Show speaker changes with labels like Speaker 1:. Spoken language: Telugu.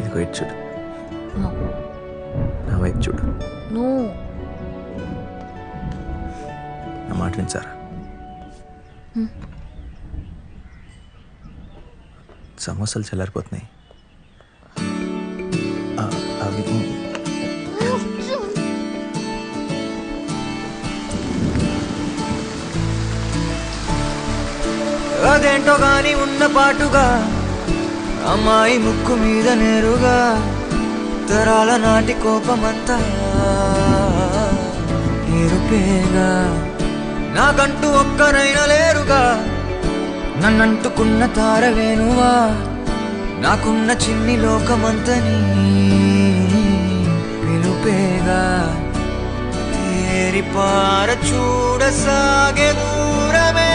Speaker 1: ఇదిగో ఇటు చూడు,
Speaker 2: నో
Speaker 1: నా వైపు చూడు,
Speaker 2: నో.
Speaker 1: నా మాట వినిసారా? సమోసాలు చల్లారిపోతున్నాయి. అవి అదేంటో గాని ఉన్న పాటుగా అమ్మాయి ముక్కు మీద నేరుగా తరాల నాటి కోపమంతా ఏరుపేగా. నాకంటూ ఒక్కనైనా లేరుగా, నన్నంటుకున్న తారవేనువా, నాకున్న చిన్ని లోకమంతని పిలుపేగా. తేరిపార చూడసాగే దూరమే